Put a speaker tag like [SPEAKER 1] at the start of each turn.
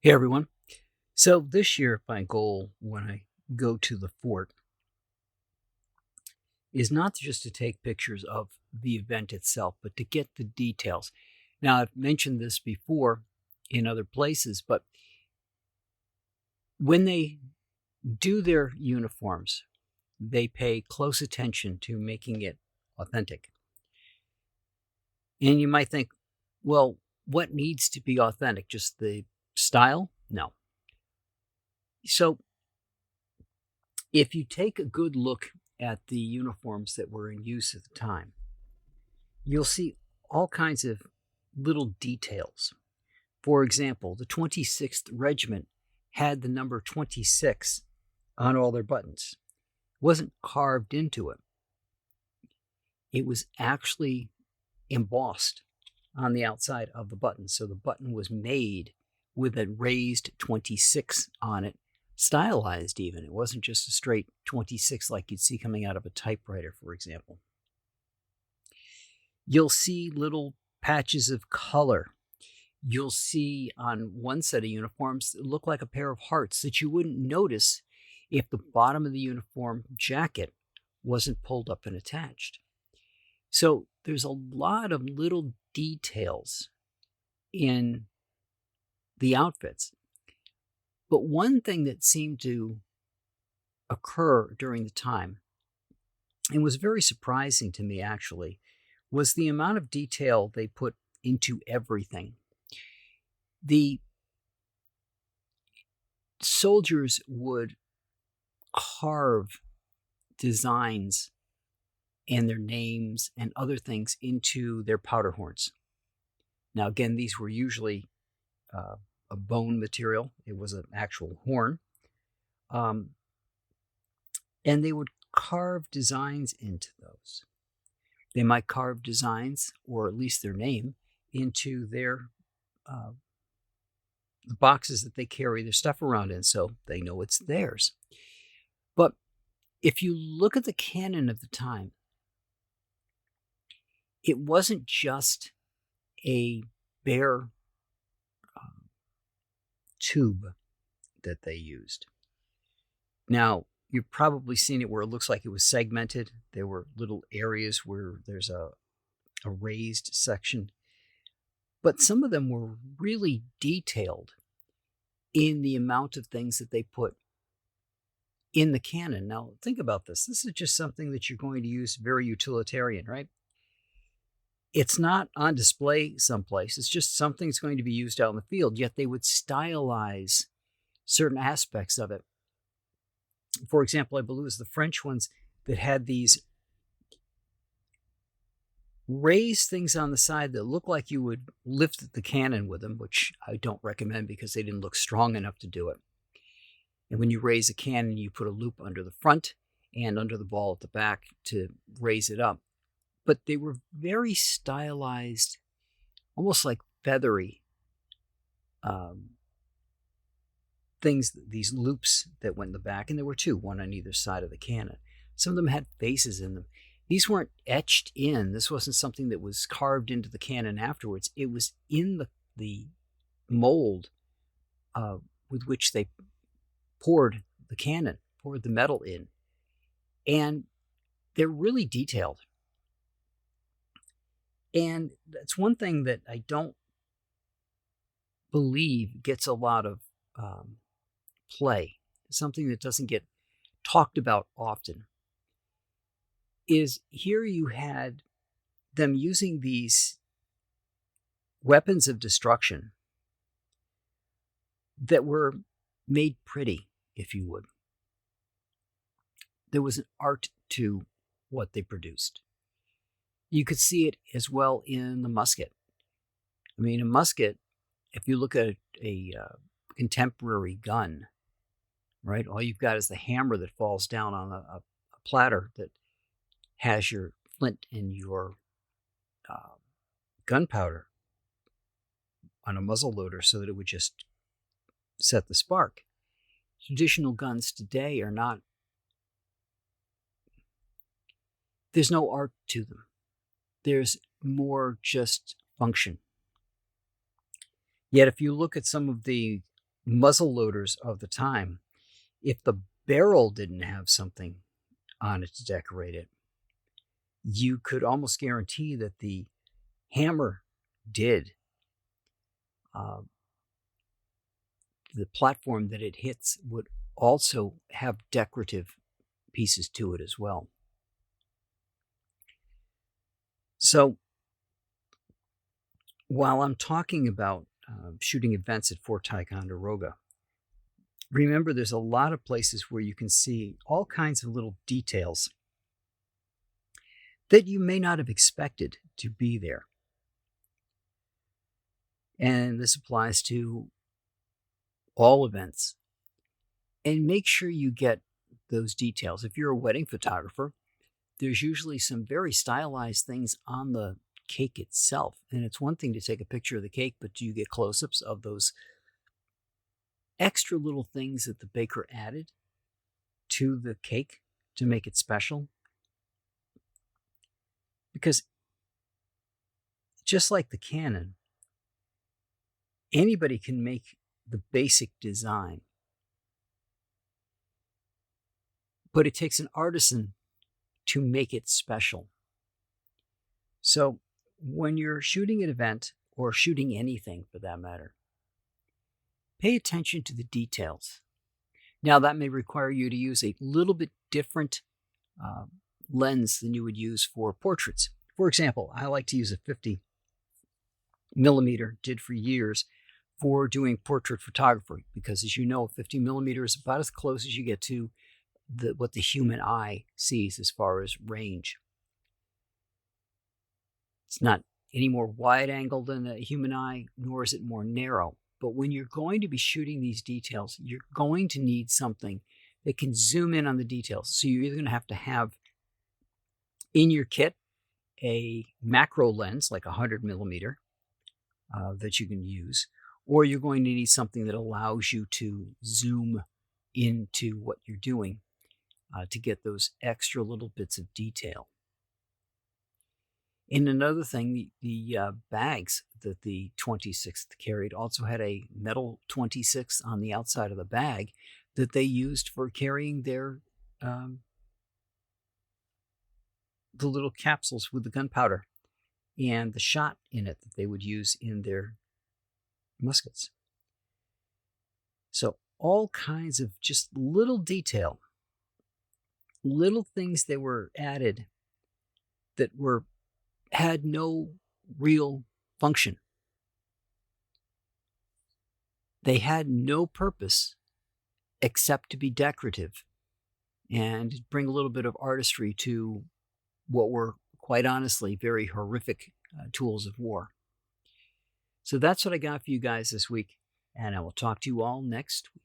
[SPEAKER 1] Hey everyone. So this year, my goal when I go to the fort is not just to take pictures of the event itself, but to get the details. Now, I've mentioned this before in other places, but when they do their uniforms, they pay close attention to making it authentic. And you might think, well, what needs to be authentic? Just the style? No. So if you take a good look at the uniforms that were in use at the time, you'll see all kinds of little details. For example, the 26th Regiment had the number 26 on all their buttons. It wasn't carved into it. It was actually embossed on the outside of the button. So the button was made with a raised 26 on it, stylized even. It wasn't just a straight 26 like you'd see coming out of a typewriter, for example. You'll see little patches of color. You'll see on one set of uniforms that look like a pair of hearts that you wouldn't notice if the bottom of the uniform jacket wasn't pulled up and attached. So there's a lot of little details in the outfits. But one thing that seemed to occur during the time, and was very surprising to me actually, was the amount of detail they put into everything. The soldiers would carve designs and their names and other things into their powder horns. Now, again, these were usually a bone material. It was an actual horn. And they would carve designs into those. They might carve designs, or at least their name, into their the boxes that they carry their stuff around in, so they know it's theirs. But if you look at the canon of the time, it wasn't just a bare tube that they used. Now, you've probably seen it where it looks like it was segmented. There were little areas where there's a raised section. But some of them were really detailed in the amount of things that they put in the canon. Now, think about this. This is just something that you're going to use very utilitarian, right? It's not on display someplace. It's just something that's going to be used out in the field, yet they would stylize certain aspects of it. For example, I believe it was the French ones that had these raised things on the side that looked like you would lift the cannon with them, which I don't recommend because they didn't look strong enough to do it. And when you raise a cannon, you put a loop under the front and under the ball at the back to raise it up. But they were very stylized, almost like feathery things, these loops that went in the back. And there were two, one on either side of the cannon. Some of them had faces in them. These weren't etched in. This wasn't something that was carved into the cannon afterwards. It was in the mold with which they poured the cannon, poured the metal in. And they're really detailed. And that's one thing that I don't believe gets a lot of play, something that doesn't get talked about often, is here you had them using these weapons of destruction that were made pretty, if you would. There was an art to what they produced. You could see it as well in the musket. I mean, a musket, if you look at a contemporary gun, right, all you've got is the hammer that falls down on a platter that has your flint and your gunpowder on a muzzle loader so that it would just set the spark. Traditional guns today are not, there's no art to them. There's more just function. Yet if you look at some of the muzzle loaders of the time, if the barrel didn't have something on it to decorate it, you could almost guarantee that the hammer did. The platform that it hits would also have decorative pieces to it as well. So while I'm talking about shooting events at Fort Ticonderoga, remember there's a lot of places where you can see all kinds of little details that you may not have expected to be there. And this applies to all events. And make sure you get those details. If you're a wedding photographer, there's usually some very stylized things on the cake itself. And it's one thing to take a picture of the cake, but do you get close-ups of those extra little things that the baker added to the cake to make it special? Because just like the Canon, anybody can make the basic design, but it takes an artisan to make it special. So when you're shooting an event, or shooting anything for that matter, pay attention to the details. Now, that may require you to use a little bit different lens than you would use for portraits. For example, I like to use a 50 millimeter, did for years, for doing portrait photography, because as you know, 50 millimeter is about as close as you get to what the human eye sees as far as range. It's not any more wide angle than a human eye, nor is it more narrow. But when you're going to be shooting these details, you're going to need something that can zoom in on the details. So you're either going to have in your kit a macro lens, like 100 millimeter, that you can use, or you're going to need something that allows you to zoom into what you're doing to get those extra little bits of detail. And another thing, the bags that the 26th carried also had a metal 26 on the outside of the bag that they used for carrying their the little capsules with the gunpowder and the shot in it that they would use in their muskets. So all kinds of just little detail, little things that were added that had no real function. They had no purpose except to be decorative and bring a little bit of artistry to what were, quite honestly, very horrific tools of war. So that's what I got for you guys this week, and I will talk to you all next week.